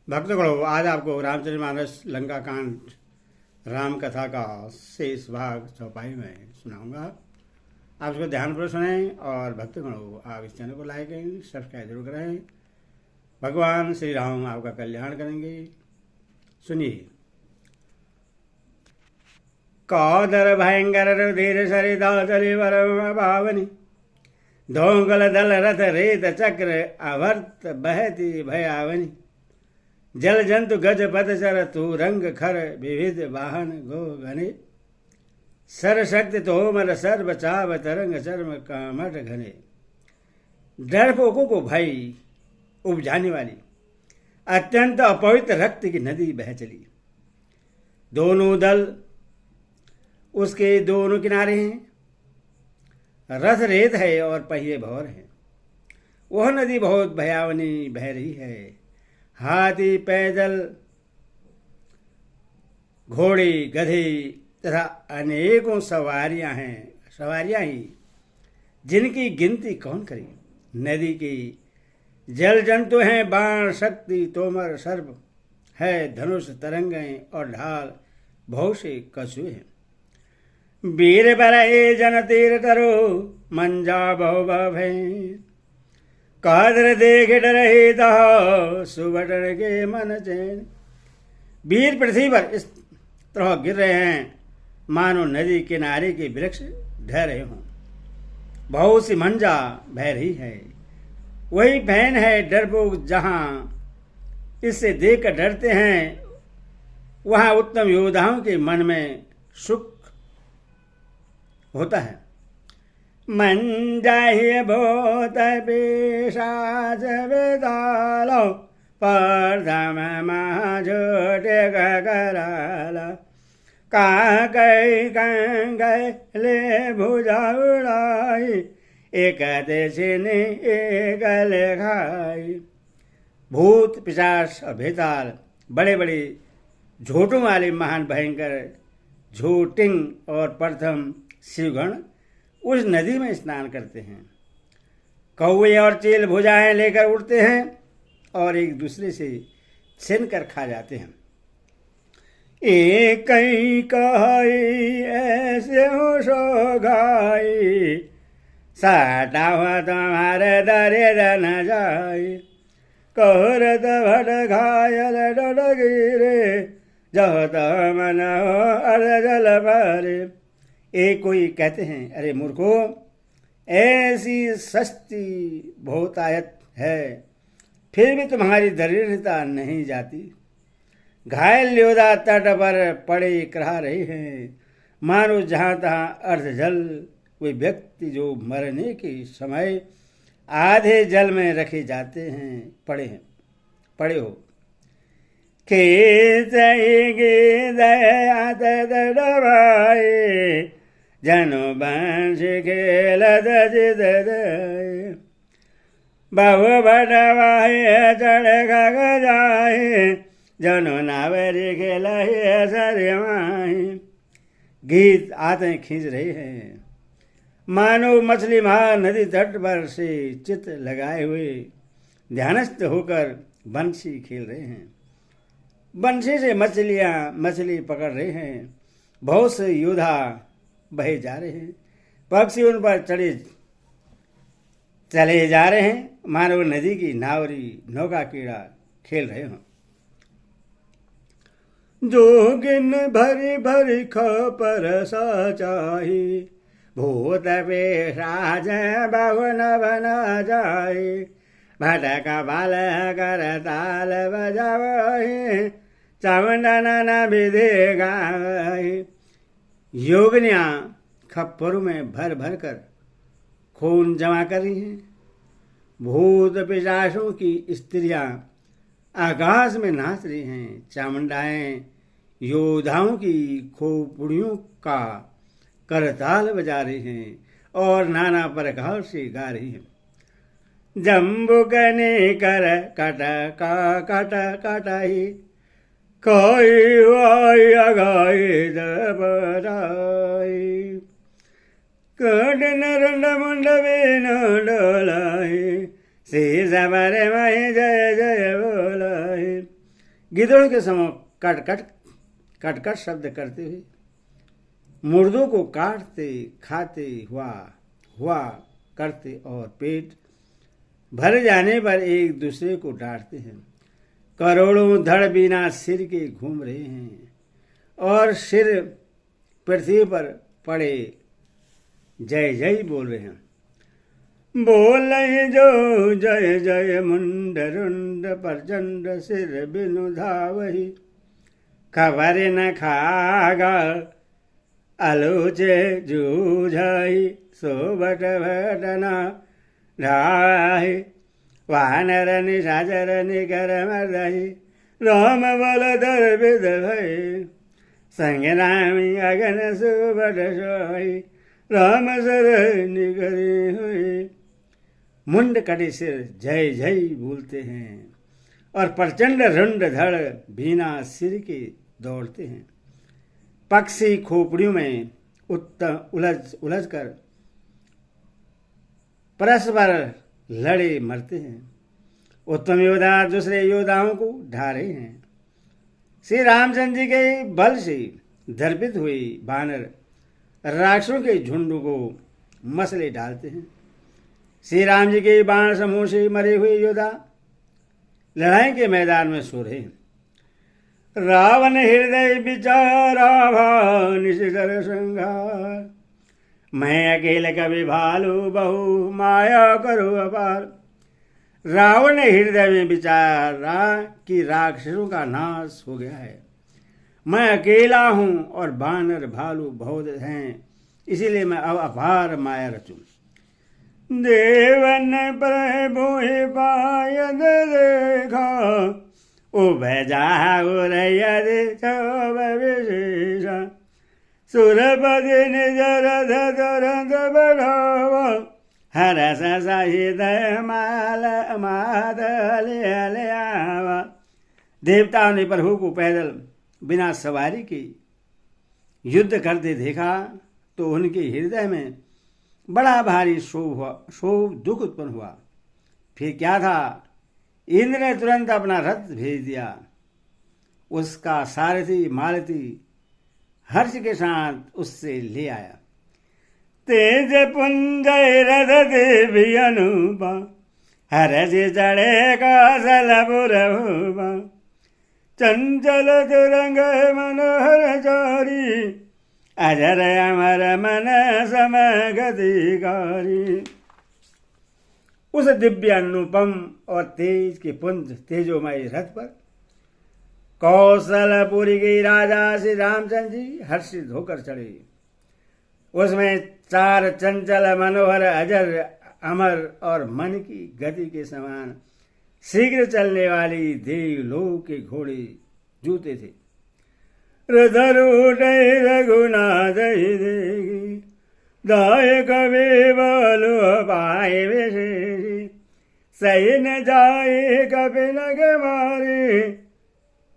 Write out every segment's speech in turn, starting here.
भक्तगणों, आज आपको रामचरितमानस लंका कांड राम कथा का शेष भाग चौपाई में सुनाऊंगा। आप इसको ध्यानपूर्वक सुनें और भक्तगणों, आप इस चैनल को लाइक करें, सब्सक्राइब जरूर करें। भगवान श्री राम आपका कल्याण करेंगे। सुनिए। कौदर भयंकर रुधिर सरिता चले वरम पावनी, धोंगल दल रथ रेत चक्र अवर्त बहती भयावनी। जल जंतु गज पद चर तू रंग खर विविध वाहन गो घने। सर शक्ति तोमर सर बचाव तरंग चर्म कामट घने। डरपोकों को भय उपजाने वाली अत्यंत अपवित्र रक्त की नदी बह चली। दोनों दल उसके दोनों किनारे हैं। रथ रेत है और पहिए भौर हैं। वह नदी बहुत भयावनी बह रही है। हाथी पैदल घोड़े गधे तथा अनेकों सवारियां ही जिनकी गिनती कौन करे। नदी की जल जंतु हैं, बाण शक्ति तोमर सर्प है, धनुष तरंगें और ढाल बहुत से कछुए हैं। वीर बरए जन तीर तरो मंजा बहु भय। कादर देख डरहि दहो सुबडर के मन चैन। वीर पृथ्वी पर इस तरह गिर रहे हैं मानो नदी किनारे के वृक्ष ढह रहे हों। बहुत सी मंजा बह रही है। वही बहन है डरपोक। जहां इससे देखकर डरते हैं वहां उत्तम योद्धाओं के मन में सुख होता है। मंजाहि भूत पिशाच विदालो परधम झूठे कराल। काकई कंगै ले भुजा उड़ाई, एक देशिनी एकल खाई। भूत पिशाच और भेताल बड़े बड़े झूठों वाले महान भयंकर झूटिंग और प्रथम शिवगण उस नदी में स्नान करते हैं। कौवे और चील भुजाएं लेकर उड़ते हैं और एक दूसरे से छीन कर खा जाते हैं। एक कहीं कहाई ऐसे हो सो गाई, साटा हुआ तुम्हारे दरे न जाई। कहरत भट घायल डट गिरे, जह मन हो अर्ध जल भरे। एक कोई कहते हैं, अरे मूर्खो, ऐसी सस्ती बहुतायत है, फिर भी तुम्हारी दरिद्रता नहीं जाती। घायल योद्धा तट पर पड़े करा रहे हैं, मानो जहां तहां अर्ध जल। वे व्यक्ति जो मरने के समय आधे जल में रखे जाते हैं पड़े हो। खेत दबाए, जनो बंश खेलत जिद बहु बटवाए चढ़ खग जाए, जनो नावरी खेलाए सरमाए। गीत आते खींच रहे हैं मानो मछली महान नदी तट पर से चित लगाए हुए ध्यानस्थ होकर बंशी खेल रहे हैं। बंशी से मछली पकड़ रहे हैं। बहुत से योद्धा बहे जा रहे हैं। पक्षी उन पर चले जा रहे हैं, मानो नदी की नावरी नौका कीड़ा खेल रहे हों। जोगिन भरी भरी खपर साचाही, भूत पिशाच बहु न बना जाए। भटक बाल कर ताल बजावही, चामुंडा न विधि गावही। योगिनियां खप्परों में भर भर कर खून जमा कर रही हैं। भूत पिशाचों की स्त्रियां आकाश में नाच रही हैं। चामुंडाएं योद्धाओं की खोपड़ियों का करताल बजा रही हैं और नाना प्रकार से गा रही हैं। जम्बुकने कर कटाही, कोई वाई अगाई दबराई। कट नरंड मुंड बेन डोलाई, शीश भरे मही जय जय बोलाई। गिद्धड़ के समय कट कट शब्द करते हुए मुर्दों को काटते खाते हुआ करते और पेट भर जाने पर एक दूसरे को डांटते हैं। करोड़ों धड़ बिना सिर के घूम रहे हैं और सिर पृथ्वी पर पड़े जय जय बोल रहे हैं। बोल जो जय जय मुंड रुंड प्रचंड सिर बिनु धावही, खबर न खागा आलोचे जूझाई, सोबट भटना ढाई, वानर निशाचर निकर मर्दही, राम बल दर विद भई, संग रामी अगन सुबट सोई, राम सर निकरी हुई। मुंड कटे सिर जय जय बोलते हैं और प्रचंड रुंड धड़ बिना सिर के दौड़ते हैं। पक्षी खोपड़ियों में उलझ कर परस्पर लड़े मरते हैं। उत्तम योद्धा दूसरे योद्धाओं को ढा रहे हैं। श्री रामचंद्र जी के बल से दर्पित हुए बानर राक्षसों के झुंड को मसले डालते हैं। श्री राम जी के बाण समूह से मरे हुए योद्धा लड़ाई के मैदान में सो रहे हैं। रावण हृदय विचारा निशिकर श्रृंगार, मैं अकेले कभी भालू बहु माया करो अपार। रावण ने हृदय में विचारा कि राक्षसों का नाश हो गया है, मैं अकेला हूं और बानर भालू बहुत हैं, इसीलिए मैं अब अपार माया रचूं। देवन प्रभु पायद देखा, उभय जाहुर यदि क्षोभ विशेषा, सुरपति निज रथ तुरंत बढ़ावा, हरस सहित माल मादल आवा। देवताओं ने प्रभु को पैदल बिना सवारी के युद्ध करते देखा तो उनके हृदय में बड़ा भारी शोभ दुख उत्पन्न हुआ। फिर क्या था, इंद्र ने तुरंत अपना रथ भेज दिया। उसका सारथी मालती हर्ष के साथ उससे ले आया। तेज पुंज रथ देवी अनुपा, हर्ष चढ़े कौशलपुर भूपा, चंचल तुरंग मनोहर चारी, अजर अमर मन समगतिकारी। उस दिव्य अनुपम और तेज के पुंज तेजोमय रथ पर कौशलपुरी के राजा श्री रामचंद्र जी हर्षित होकर चढ़े। उसमें 4 चंचल मनोहर अजर अमर और मन की गति के समान शीघ्र चलने वाली देवलोक के घोड़े जूते थे। रथरूट रघुनाथ देगी, दायक बेबलु पाए विशेषी, सही न जाए कपिन के मारे,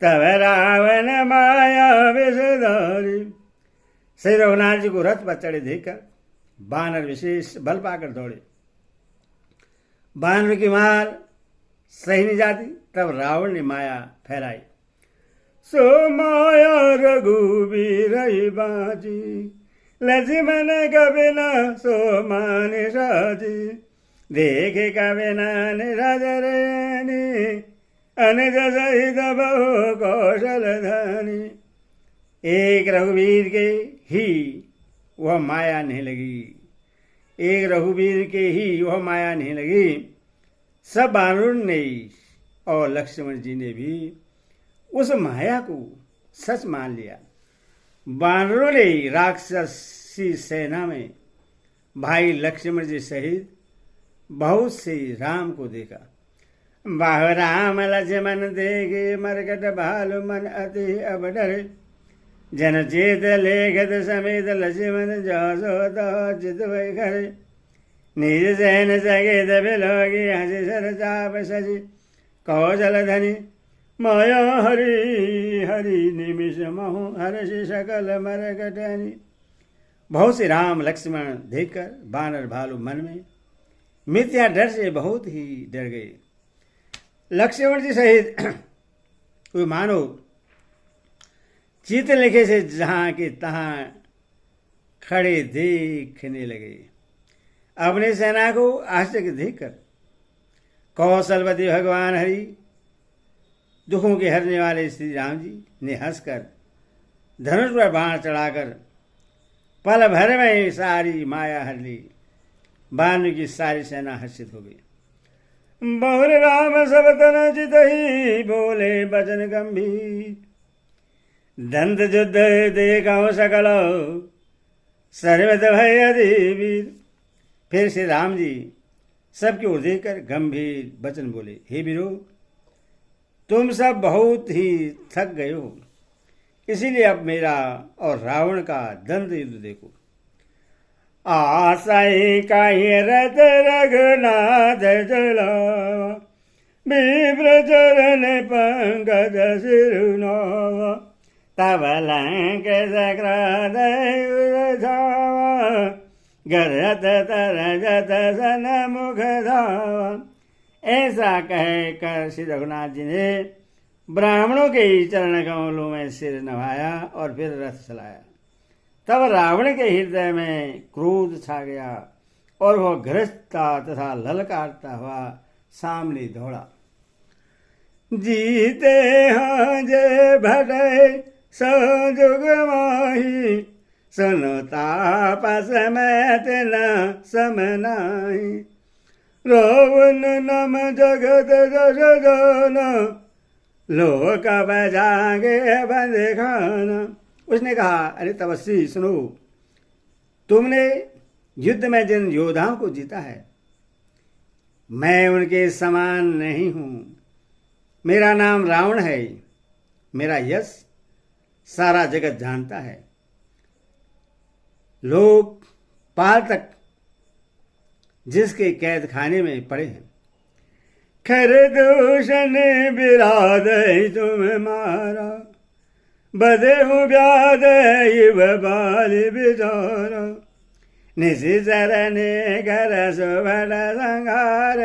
तब रावण माया विषधारी। श्री रघुनाथ जी को रथ पर चढ़े देखकर बानर विशेष बल पाकर दौड़े। बानर की मार सही नहीं जाती, तब रावण ने माया फैलाई। सो माया रघुबीर बाजी, लक्ष्मण कभी न सो मान साजी, देखे कभी नजरेनी, अनिज सहित बहु कौशल धनी। एक रघुवीर के ही वह माया नहीं लगी, एक रघुवीर के ही वह माया नहीं लगी। सब बानरों ने और लक्ष्मण जी ने भी उस माया को सच मान लिया। बानरों ने राक्षसी सेना में भाई लक्ष्मण जी सहित बहुत से राम को देखा। बाहु राम लक्ष्मण देखे मरकट भालु मन अति अब डरे, जन चेत लेखत समेत लक्ष्मण जो चित भय करे। निज सहन सगे बिलोगी हंसी सर चाप सजी, कौशल धनी माया हरि हरि निमिष महु हर्षि सकल मरकटनी। बहुत से राम लक्ष्मण देखकर बानर भालू मन में मिथ्या डर से बहुत ही डर गए। लक्ष्मण जी सहित वे मानो चित्र लिखे से जहां के तहां खड़े देखने लगे। अपने सेना को आश्चर्य देखकर कौशलवती भगवान हरि दुखों के हरने वाले श्री राम जी ने हंसकर धनुष पर बाण चढ़ाकर पल भर में सारी माया हर ली। भानु की सारी सेना हर्षित हो गई। बहुर राम सब तन चित ही बोले बचन गंभीर। दंत युद्ध देखा सकल सर्वत भय अधिवीर। फिर श्री राम जी सबकी ओर देखकर गंभीर वचन बोले, हे वीरो, तुम सब बहुत ही थक गए हो, इसीलिए अब मेरा और रावण का दंत युद्ध देखो। आशाई काहि रथ रघुनाथ चलावा, विप्र चरण पंकज सिरुनावा। तब लंक सक्र धावा, गरत तरजत सन मुख धावा। ऐसा कह कर श्री रघुनाथ जी ने ब्राह्मणों के चरण कमलों में सिर नभाया और फिर रथ चलाया। तब रावण के हृदय में क्रोध छा गया और वह गरजता तथा ललकारता हुआ सामने दौड़ा। जीते हाँ जय भटे संजुग माही, सुनो तापस में न समनाही। रावण नम जगत जस जन, लोक बजागे बंद खाना। उसने कहा, अरे तपस्वी सुनो, तुमने युद्ध में जिन योद्धाओं को जीता है, मैं उनके समान नहीं हूं। मेरा नाम रावण है। मेरा यश सारा जगत जानता है। लोग पाल तक जिसके कैद खाने में पड़े हैं। खर दूषण विराध तुम मारा, बधे हूँ व्याध बाल बिचारा। निशिचरण घर सुभट संहार,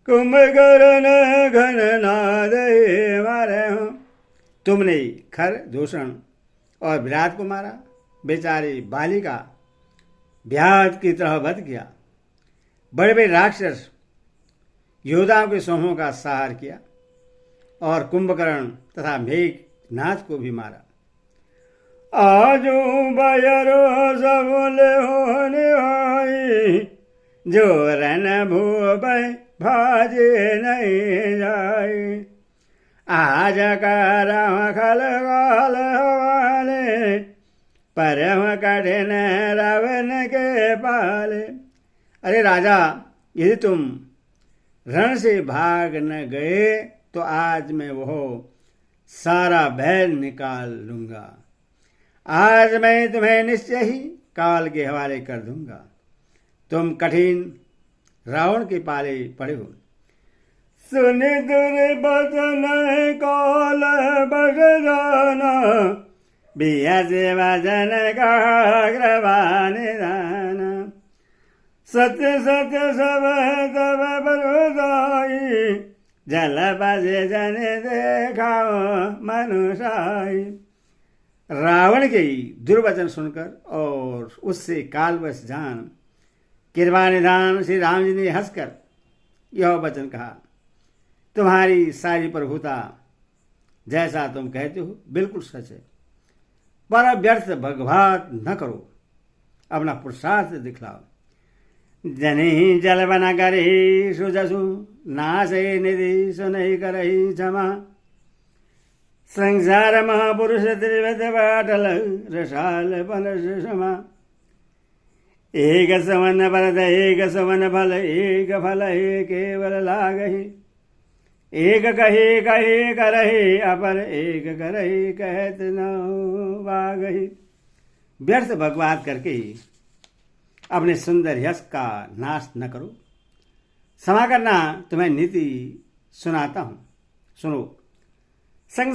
कुंभकर्ण घन नाद मारे हूँ। तुमने खर दूषण और विराट को मारा, बेचारी बालिका व्याध की तरह वध किया। बड़े बड़े राक्षस योद्धाओं के समूह का संहार किया और कुंभकर्ण तथा मेघनाथ को भी मारा। आजू बयरो सबल होने भाई, जो रन भूप भाजे नहीं जाए। आज करम खल गाल वाले, परम कठिन रावण के पाले। अरे राजा, यदि तुम रण से भाग न गए तो आज मैं वो सारा बैल निकाल लूंगा। आज मैं तुम्हें निश्चय ही काल के हवाले कर दूंगा। तुम कठिन रावण के पाले पड़े हो। सुन दुर्वचन काल बस जाना, बिया से वचन का अग्रवान दाना। सत्य सत्य सब तब बरुदाई, जल बसे जन देखाओ मनुषाई। रावण के दुर्वचन सुनकर और उससे कालवश जान कृपा निधान श्री राम जी ने हंसकर यह वचन कहा, तुम्हारी सारी प्रभुता जैसा तुम कहते हो बिल्कुल सच है, पर व्यर्थ भगवात न करो, अपना पुरुषार्थ दिखलाओ। जनि जल बना करही सुजसु, नाशे निधि सुनहि करही क्षमा। संसार महापुरुष त्रिवत बाटल, रसाल फल समा। एक सवन भरत एक सवन फल, एक फल एक केवल लागहि। एक कहे कहे करहि, अपर एक करहि कहत न वागहि। व्यर्थ भगवात करके अपने सुंदर यश का नाश न करो। क्षमा करना, तुम्हें नीति सुनाता हूं, सुनो। संसार